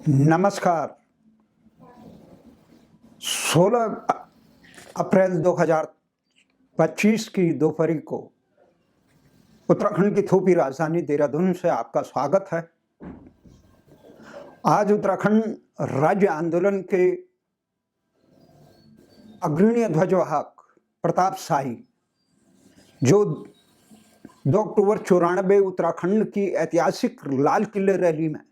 नमस्कार। 16 अप्रैल 2025 की दोपहर को उत्तराखंड की थोपी राजधानी देहरादून से आपका स्वागत है। आज उत्तराखंड राज्य आंदोलन के अग्रणी ध्वजवाहक प्रताप शाही, जो 2 अक्टूबर 94 उत्तराखंड की ऐतिहासिक लाल किले रैली में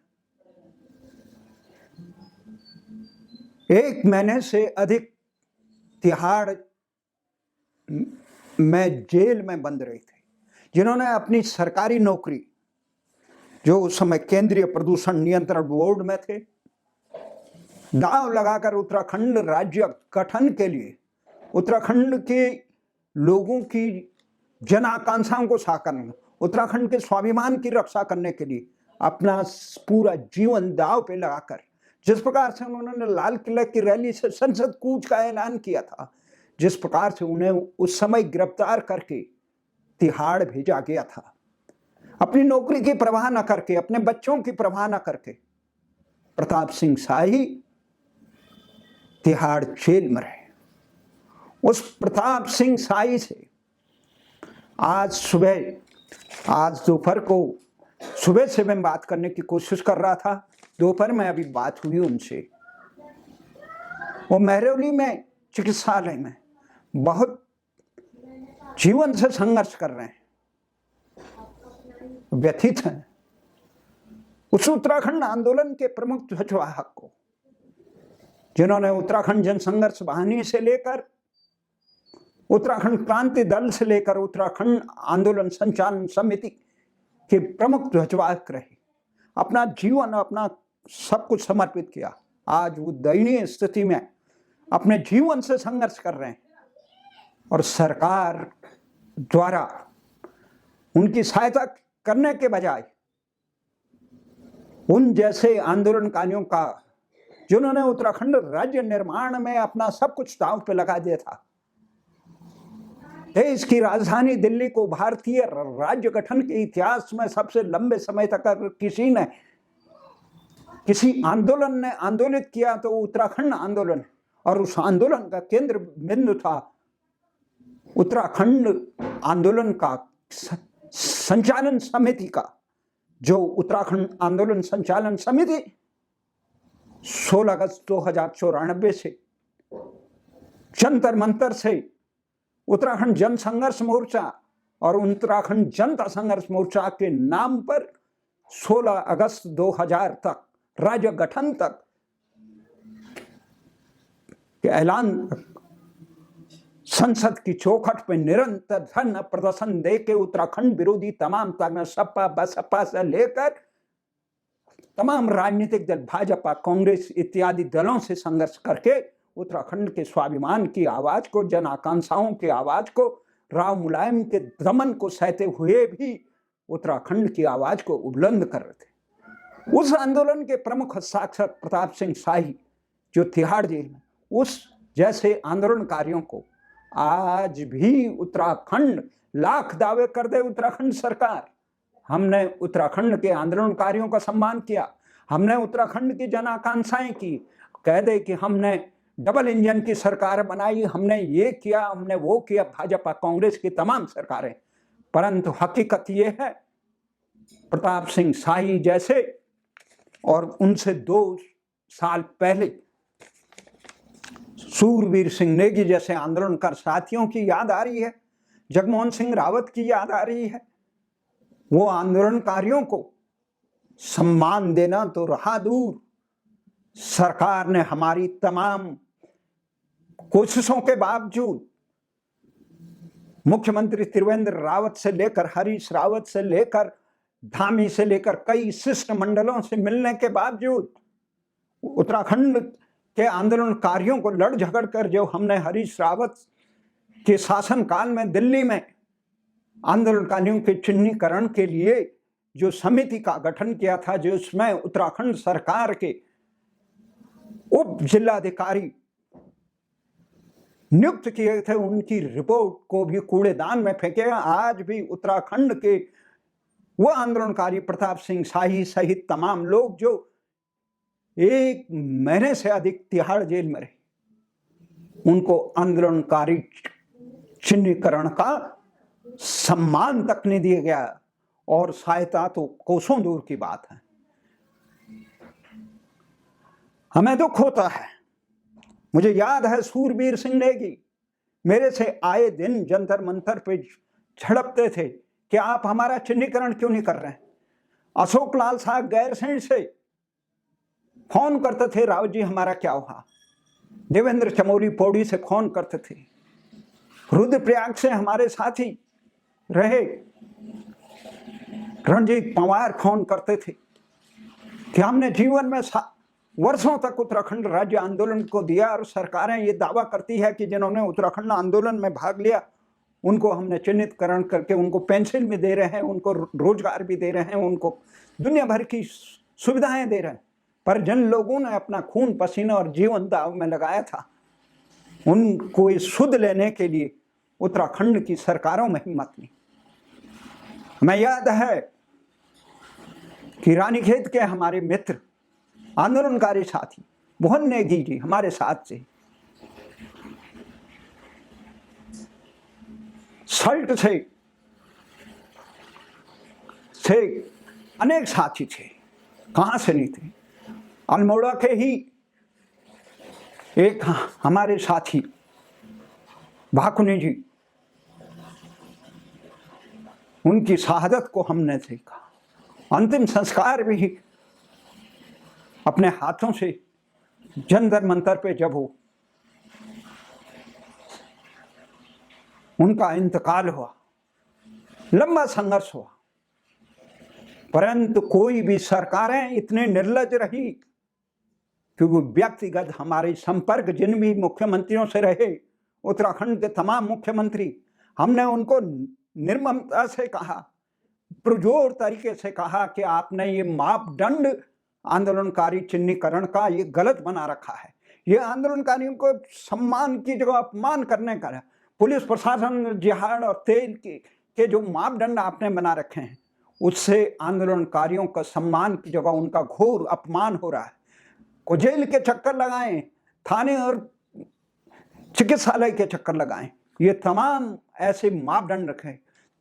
1 महीने से अधिक तिहाड़ में जेल में बंद रहे थे, जिन्होंने अपनी सरकारी नौकरी, जो उस समय केंद्रीय प्रदूषण नियंत्रण बोर्ड में थे, दांव लगाकर उत्तराखंड राज्य गठन के लिए उत्तराखंड के लोगों की जन आकांक्षाओं को साकार करने, उत्तराखंड के स्वाभिमान की रक्षा करने के लिए अपना पूरा जीवन दांव पे लगाकर, जिस प्रकार से उन्होंने लाल किले की रैली से संसद कूच का ऐलान किया था, जिस प्रकार से उन्हें उस समय गिरफ्तार करके तिहाड़ भेजा गया था, अपनी नौकरी की परवाह न करके, अपने बच्चों की परवाह न करके प्रताप सिंह शाही तिहाड़ जेल में रहे। उस प्रताप सिंह शाही से आज दोपहर को सुबह से मैं बात करने की कोशिश कर रहा था। दोपहर में अभी बात हुई उनसे। वो महरौली में चिकित्सालय में बहुत जीवन से संघर्ष कर रहे हैं, व्यथित हैं। उस उत्तराखंड आंदोलन के प्रमुख ध्वजवाहक को, जिन्होंने उत्तराखंड जनसंघर्ष वाहिनी से लेकर, उत्तराखंड क्रांति दल से लेकर उत्तराखंड आंदोलन संचालन समिति के प्रमुख ध्वजवाहक रहे, अपना जीवन, अपना सब कुछ समर्पित किया। आज वो दयनीय स्थिति में अपने जीवन से संघर्ष कर रहे हैं और सरकार द्वारा उनकी सहायता करने के बजाय उन जैसे आंदोलनकारियों का, जिन्होंने उत्तराखंड राज्य निर्माण में अपना सब कुछ दांव पे लगा दिया था, देश की राजधानी दिल्ली को भारतीय राज्य गठन के इतिहास में सबसे लंबे समय तक किसी आंदोलन ने आंदोलित किया तो उत्तराखंड आंदोलन, और उस आंदोलन का केंद्र बिंदु था उत्तराखंड आंदोलन का संचालन समिति का, जो उत्तराखंड आंदोलन संचालन समिति 16 अगस्त 2094 से जंतर मंतर से उत्तराखंड जन संघर्ष मोर्चा और उत्तराखंड जनता संघर्ष मोर्चा के नाम पर 16 अगस्त 2000 तक, राज्य गठन तक के ऐलान, संसद की चौखट पर निरंतर धरना प्रदर्शन देके उत्तराखंड विरोधी तमाम तक सपा बसपा से लेकर तमाम राजनीतिक दल, भाजपा, कांग्रेस इत्यादि दलों से संघर्ष करके उत्तराखंड के स्वाभिमान की आवाज को, जन आकांक्षाओं की आवाज को, राव मुलायम के दमन को सहते हुए भी उत्तराखंड की आवाज को बुलंद कर रहे थे। उस आंदोलन के प्रमुख हस्ताक्षर प्रताप सिंह शाही, जो तिहाड़ जेल में, उस जैसे आंदोलनकारियों को आज भी उत्तराखंड, लाख दावे कर दे उत्तराखंड सरकार, हमने उत्तराखंड के आंदोलनकारियों का सम्मान किया, हमने उत्तराखंड की जन आकांक्षाएं की, कह दे कि हमने डबल इंजन की सरकार बनाई, हमने ये किया, हमने वो किया, भाजपा कांग्रेस की तमाम सरकारें, परंतु हकीकत ये है प्रताप सिंह शाही जैसे और उनसे 2 साल पहले सूरवीर सिंह नेगी जैसे आंदोलनकार साथियों की याद आ रही है, जगमोहन सिंह रावत की याद आ रही है। वो आंदोलनकारियों को सम्मान देना तो रहा दूर, सरकार ने हमारी तमाम कोशिशों के बावजूद, मुख्यमंत्री त्रिवेंद्र रावत से लेकर, हरीश रावत से लेकर, धामी से लेकर कई शिष्टमंडलों से मिलने के बावजूद, उत्तराखंड के आंदोलनकारियों को लड़ झगड़ कर, जो हमने हरीश रावत के शासनकाल में दिल्ली में आंदोलनकारियों के चिन्हीकरण के लिए जो समिति का गठन किया था, जो उसमें उत्तराखंड सरकार के उप जिलाधिकारी नियुक्त किए थे, उनकी रिपोर्ट को भी कूड़ेदान में फेंकेगा। आज भी उत्तराखंड के वो आंदोलनकारी प्रताप सिंह शाही सहित तमाम लोग जो 1 महीने से अधिक तिहाड़ जेल में रहे। उनको आंदोलनकारी चिन्हीकरण का सम्मान तक नहीं दिया गया और सहायता तो कोसों दूर की बात है। हमें दुख होता है। मुझे याद है सूरबीर सिंह नेगी मेरे से आए दिन जंतर मंतर पे झड़पते थे कि आप हमारा चिन्हीकरण क्यों नहीं कर रहे हैं। अशोक लाल साहब गैरसैंण से फोन करते थे, रावत जी हमारा क्या हुआ। देवेंद्र चमोली पौड़ी से फोन करते थे। रुद्रप्रयाग से हमारे साथी रहे रणजीत पंवार फोन करते थे कि हमने जीवन में वर्षों तक उत्तराखंड राज्य आंदोलन को दिया और सरकारें ये दावा करती है कि जिन्होंने उत्तराखंड आंदोलन में भाग लिया उनको हमने चिन्हितकरण करके उनको पेंशन भी दे रहे हैं, उनको रोजगार भी दे रहे हैं, उनको दुनिया भर की सुविधाएं दे रहे हैं। पर जिन लोगों ने अपना खून पसीना और जीवन दाव में लगाया था उनको सुध लेने के लिए उत्तराखंड की सरकारों में हिम्मत नहीं। हमें याद है कि रानीखेत के हमारे मित्र आंदोलनकारी साथी मोहन नेगी जी हमारे साथ सल्ट से अनेक साथी थे, कहां से नहीं थे। अल्मोड़ा के ही एक हमारे साथी भाकुनी जी, उनकी शहादत को हमने देखा। अंतिम संस्कार भी अपने हाथों से जंतर मंतर पे जब हो उनका इंतकाल हुआ, लंबा संघर्ष हुआ, परंतु कोई भी सरकारें इतने निर्लज रही क्योंकि व्यक्तिगत हमारे संपर्क जिन भी मुख्यमंत्रियों से रहे, उत्तराखंड के तमाम मुख्यमंत्री, हमने उनको निर्ममता से कहा, पुरजोर तरीके से कहा कि आपने ये मापदंड आंदोलनकारी चिन्हीकरण का ये गलत बना रखा है। ये आंदोलनकारियों को सम्मान की जगह अपमान करने का है। पुलिस प्रशासन, जिहाद और तेल के जो मापदंड आपने बना रखे हैं उससे आंदोलनकारियों का सम्मान की जगह उनका घोर अपमान हो रहा है। को जेल के चक्कर लगाएं, थाने और चिकित्सालय के चक्कर लगाएं, ये तमाम ऐसे मापदंड रखे।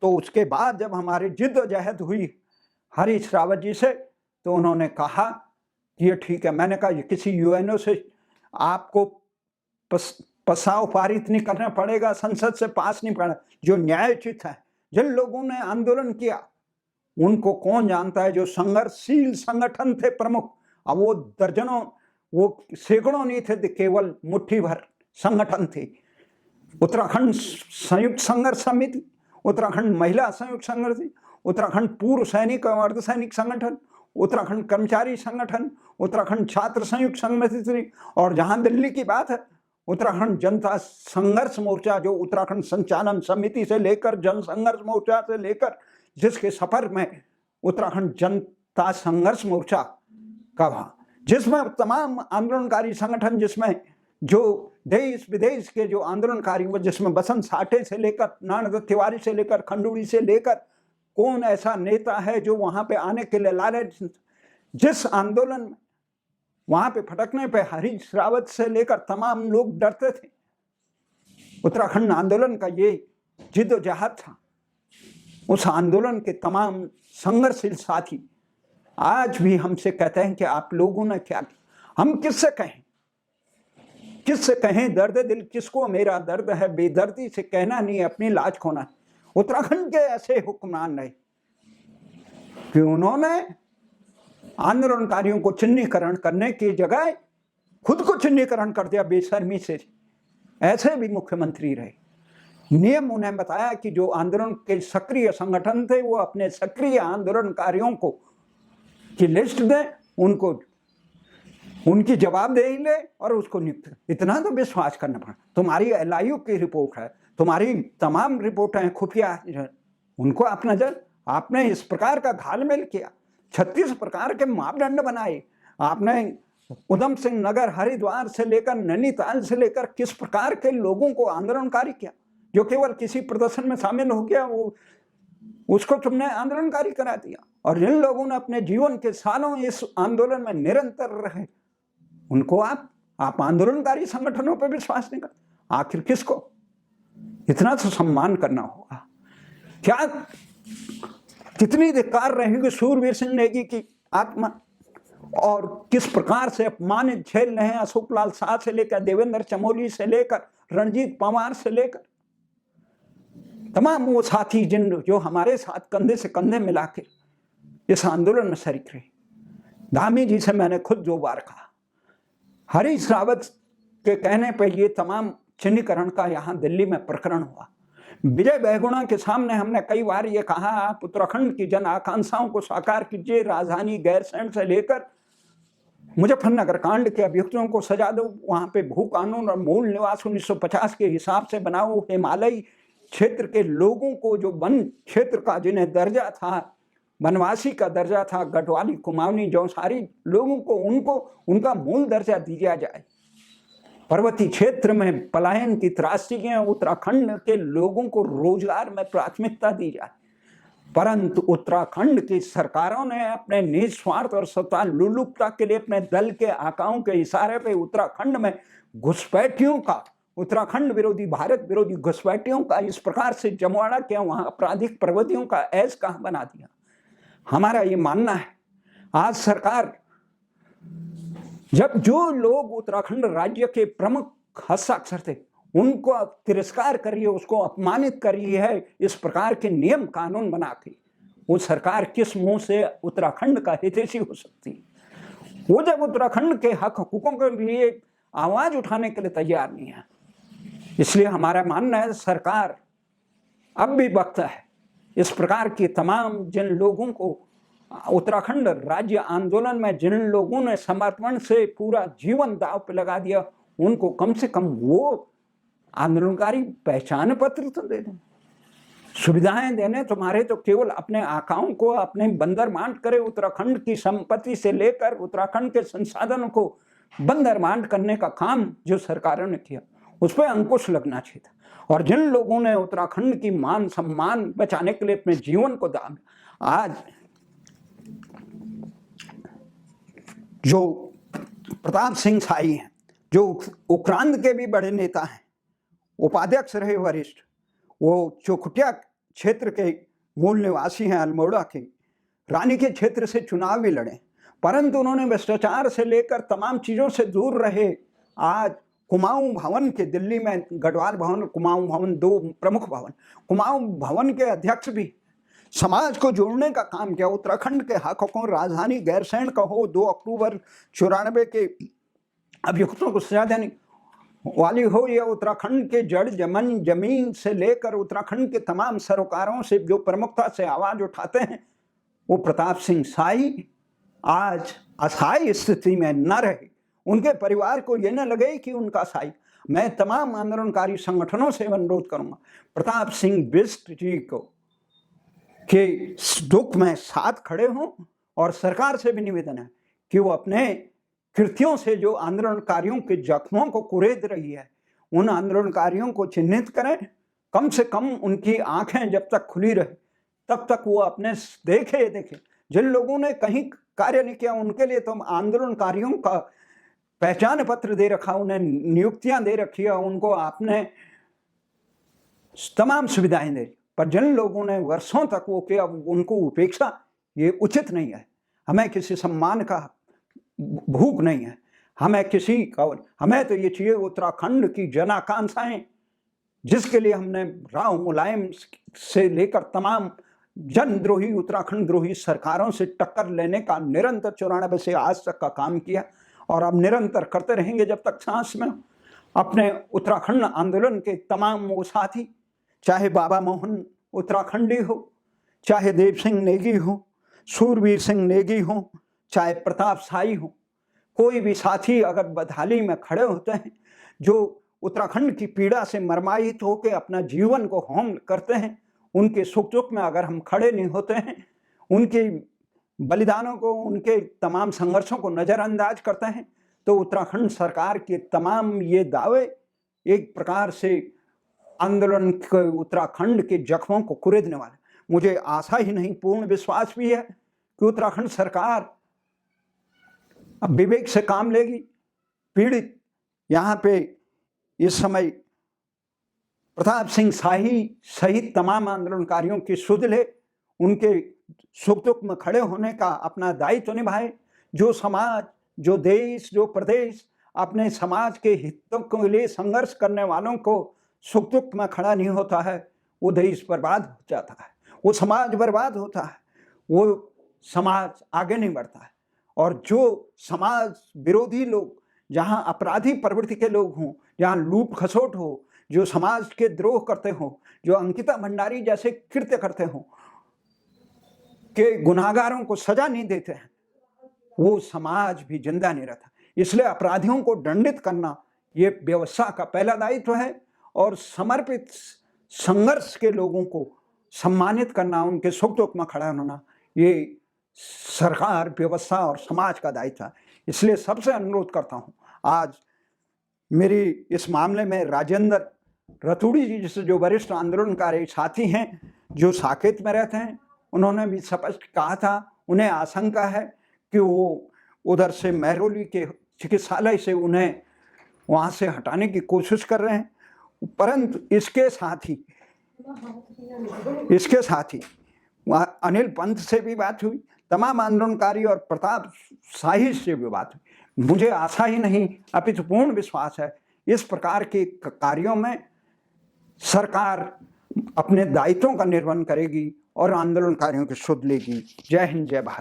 तो उसके बाद जब हमारी जिद्दोजहद हुई हरीश रावत जी से तो उन्होंने कहा कि ये ठीक है। मैंने कहा ये किसी यूएनओ से आपको प्रस्ताव पारित नहीं करना पड़ेगा, संसद से पास नहीं पड़ेगा, जो न्यायोचित है। जिन लोगों ने आंदोलन किया उनको कौन जानता है, जो संघर्षशील संगठन थे प्रमुख, अब वो दर्जनों, वो सैकड़ों नहीं थे, केवल मुट्ठी भर संगठन थे। उत्तराखंड संयुक्त संघर्ष समिति, उत्तराखंड महिला संयुक्त संघर्ष, उत्तराखंड पूर्व सैनिक और अर्धसैनिक संगठन, उत्तराखंड कर्मचारी संगठन, उत्तराखंड छात्र संयुक्त समिति, और जहां दिल्ली की बात है उत्तराखंड जनता संघर्ष मोर्चा, जो उत्तराखंड संचालन समिति से लेकर जन संघर्ष मोर्चा से लेकर जिसके सफर में उत्तराखंड जनता संघर्ष मोर्चा का वहां, जिसमें तमाम आंदोलनकारी संगठन, जिसमें जो देश विदेश के जो आंदोलनकारी, जिसमें बसंत साठे से लेकर नानादत्त तिवारी से लेकर खंडूड़ी से लेकर कौन ऐसा नेता है जो वहां पे आने के लिए लालच। जिस आंदोलन में वहां पे फटकने पे हरीश रावत से लेकर तमाम लोग डरते थे, उत्तराखंड आंदोलन का ये जिद्दोजहद था। उस आंदोलन के तमाम संघर्षशील साथी आज भी हमसे कहते हैं कि आप लोगों ने क्या किया। हम किससे कहें दर्द दिल किसको, मेरा दर्द है बेदर्दी से कहना नहीं, अपनी लाज खोना। उत्तराखंड के ऐसे हुक्मरान रहे कि उन्होंने आंदोलनकारियों को चिन्हीकरण करने की जगह खुद को चिन्हीकरण कर दिया बेशर्मी से। ऐसे भी मुख्यमंत्री रहे। नियम उन्हें बताया कि जो आंदोलन के सक्रिय संगठन थे वो अपने सक्रिय आंदोलनकारियों को की लिस्ट दें, उनको उनकी जवाबदेही ले और उसको नियुक्त। इतना तो विश्वास करना पड़ा। तुम्हारी एलआईयू की रिपोर्ट है, तुम्हारी तमाम रिपोर्टें खुफिया, उनको आप नजर, आपने इस प्रकार का घालमेल किया, 36 प्रकार के मापदंड बनाए आपने। उधम सिंह नगर, हरिद्वार से लेकर नैनीताल से लेकर किस प्रकार के लोगों को आंदोलनकारी किया। जो केवल किसी प्रदर्शन में शामिल हो गया वो उसको तुमने आंदोलनकारी करा दिया। और जिन लोगों ने अपने जीवन के सालों इस आंदोलन में निरंतर रहे उनको आप आंदोलनकारी संगठनों पर विश्वास नहीं करते, आखिर किसको? इतना तो सम्मान करना होगा। क्या कितनी धिक्कार रहेगी सूरवीर सिंह नेगी की आत्मा, और किस प्रकार से अपमानित झेल रहे हैं अशोक लाल शाह से लेकर देवेंद्र चमोली से लेकर रणजीत पवार से लेकर तमाम वो साथी जिन जो हमारे साथ कंधे से कंधे मिला के इस आंदोलन में शरीक रहे। धामी जी से मैंने खुद जो बार कहा, हरीश रावत के कहने पर ये तमाम चिन्हीकरण का यहाँ दिल्ली में प्रकरण हुआ। विजय बहुगुणा के सामने हमने कई बार ये कहा, आप उत्तराखंड की जन आकांक्षाओं को साकार कीजिए, राजधानी गैरसैंण से लेकर मुजफ्फरनगर कांड के अभियुक्तों को सजा दो, वहां पे भू कानून और मूल निवास 1950 के हिसाब से बनाओ, हिमालयी क्षेत्र के लोगों को जो वन क्षेत्र का जिन्हें दर्जा था, वनवासी का दर्जा था, गढ़वाली कुमाऊनी जौनसारी लोगों को उनका मूल दर्जा दिया जाए। पर्वतीय क्षेत्र में पलायन की त्रासदी है, उत्तराखंड के लोगों को रोजगार में प्राथमिकता दी जाए। परंतु उत्तराखंड की सरकारों ने अपने निस्वार्थ और सत्ता लुलुपता के लिए अपने दल के आकाओं के इशारे पे उत्तराखंड में घुसपैठियों का, उत्तराखंड विरोधी, भारत विरोधी घुसपैठियों का इस प्रकार से जमवाड़ा किया, वहां आपराधिक प्रवृत्तियों का ऐश कहां बना दिया। हमारा ये मानना है, आज सरकार जब जो लोग उत्तराखंड राज्य के प्रमुख हस्ताक्षर थे उनको तिरस्कार कर रही है, उसको अपमानित कर रही है, इस प्रकार के नियम कानून बना के, वो सरकार किस मुंह से उत्तराखंड का हितैषी हो सकती है? वो जब उत्तराखंड के हक हकूकों के लिए आवाज उठाने के लिए तैयार नहीं है। इसलिए हमारा मानना है सरकार अब भी वक्त है इस प्रकार के तमाम जिन लोगों को उत्तराखंड राज्य आंदोलन में जिन लोगों ने समर्पण से पूरा जीवन दांव पे लगा दिया, उनको कम से कम वो आंदोलनकारी पहचान पत्र तो दे दें, सुविधाएं देने। तुम्हारे तो केवल अपने आकाओं को अपने बंदर बांट करे, उत्तराखंड की संपत्ति से लेकर उत्तराखंड के संसाधनों को बंदर बांट करने का काम जो सरकारों ने किया, उस पर अंकुश लगना चाहिए था। और जिन लोगों ने उत्तराखंड की मान सम्मान बचाने के लिए अपने जीवन को दान, आज जो प्रताप सिंह साई हैं, जो उक्रांद के भी बड़े नेता हैं, उपाध्यक्ष रहे वरिष्ठ, वो चौखुटिया क्षेत्र के मूल निवासी हैं, अल्मोड़ा के रानी के क्षेत्र से चुनाव भी लड़े, परंतु उन्होंने भ्रष्टाचार से लेकर तमाम चीजों से दूर रहे। आज कुमाऊं भवन के, दिल्ली में गढ़वाल भवन, कुमाऊं भवन, दो प्रमुख भवन, कुमाऊं भवन के अध्यक्ष भी समाज को जोड़ने का काम किया। उत्तराखंड के हकों, राजधानी गैरसैंण का हो, 2 अक्टूबर 94 के अभियुक्तों को सजा देने वाली हो, या उत्तराखंड के जड़ जमीन से लेकर उत्तराखंड के तमाम सरोकारों से जो प्रमुखता से आवाज उठाते हैं, वो प्रताप सिंह साई आज असहाय स्थिति में न रहे, उनके परिवार को ये न लगे कि उनका साई। मैं तमाम आंदोलनकारी संगठनों से अनुरोध करूंगा, प्रताप सिंह बिष्ट जी को के दुख में साथ खड़े हों, और सरकार से भी निवेदन है कि वो अपने कृत्यों से जो आंदोलनकारियों के जख्मों को कुरेद रही है, उन आंदोलनकारियों को चिन्हित करें। कम से कम उनकी आंखें जब तक खुली रहे तब तक वो अपने देखे। जिन लोगों ने कहीं कार्य नहीं किया उनके लिए तो आंदोलनकारियों का पहचान पत्र दे रखा, उन्हें नियुक्तियां दे रखी है, उनको आपने तमाम सुविधाएं दे, पर जिन लोगों ने वर्षों तक वो किया उनको उपेक्षा, ये उचित नहीं है। हमें किसी सम्मान का भूख नहीं है, हमें तो ये चाहिए उत्तराखंड की जन आकांक्षाएं, जिसके लिए हमने राव मुलायम से लेकर तमाम जनद्रोही, उत्तराखंड द्रोही सरकारों से टक्कर लेने का निरंतर 94 से आज तक का काम किया, और अब निरंतर करते रहेंगे जब तक सांस में। अपने उत्तराखंड आंदोलन के तमाम वो साथी, चाहे बाबा मोहन उत्तराखंडी हो, चाहे देव सिंह नेगी हो, सूरवीर सिंह नेगी हो, चाहे प्रताप साई हो, कोई भी साथी अगर बदहाली में खड़े होते हैं, जो उत्तराखंड की पीड़ा से मर्माहित होकर अपना जीवन को होम करते हैं, उनके सुख दुख में अगर हम खड़े नहीं होते हैं, उनके बलिदानों को, उनके तमाम संघर्षों को नज़रअंदाज करते हैं, तो उत्तराखंड सरकार के तमाम ये दावे एक प्रकार से आंदोलन के उत्तराखंड के जख्मों को कुरेदने वाले। मुझे आशा ही नहीं, पूर्ण विश्वास भी है कि उत्तराखंड सरकार अब विवेक से काम लेगी, पीड़ित यहाँ पे इस समय प्रताप सिंह शाही सहित तमाम आंदोलनकारियों की सुध ले, उनके सुख दुख में खड़े होने का अपना दायित्व निभाए। जो समाज, जो देश, जो प्रदेश अपने समाज के हितों के लिए संघर्ष करने वालों को सुख दुख में खड़ा नहीं होता है, वो देश बर्बाद हो जाता है, वो समाज बर्बाद होता है, वो समाज आगे नहीं बढ़ता है। और जो समाज विरोधी लोग, जहाँ अपराधी प्रवृत्ति के लोग हों, जहाँ लूट खसोट हो, जो समाज के द्रोह करते हों, जो अंकिता भंडारी जैसे कृत्य करते हों, के गुनाहगारों को सजा नहीं देते हैं, वो समाज भी जिंदा नहीं रहता। इसलिए अपराधियों को दंडित करना ये व्यवस्था का पहला दायित्व है, और समर्पित संघर्ष के लोगों को सम्मानित करना, उनके सुख दुख में खड़ा होना, ये सरकार, व्यवस्था और समाज का दायित्व है। इसलिए सबसे अनुरोध करता हूँ, आज मेरी इस मामले में राजेंद्र रतूड़ी जी जैसे जो वरिष्ठ आंदोलनकारी साथी हैं, जो साकेत में रहते हैं, उन्होंने भी स्पष्ट कहा था, उन्हें आशंका है कि वो उधर से महरौली के चिकित्सालय से उन्हें वहाँ से हटाने की कोशिश कर रहे हैं। परंतु इसके साथ ही वहाँ अनिल पंत से भी बात हुई, तमाम आंदोलनकारी और प्रताप शाही से भी बात हुई। मुझे आशा ही नहीं अपितु पूर्ण विश्वास है इस प्रकार के कार्यों में सरकार अपने दायित्वों का निर्वहन करेगी और आंदोलनकारियों की सुध लेगी। जय हिंद, जय भारत।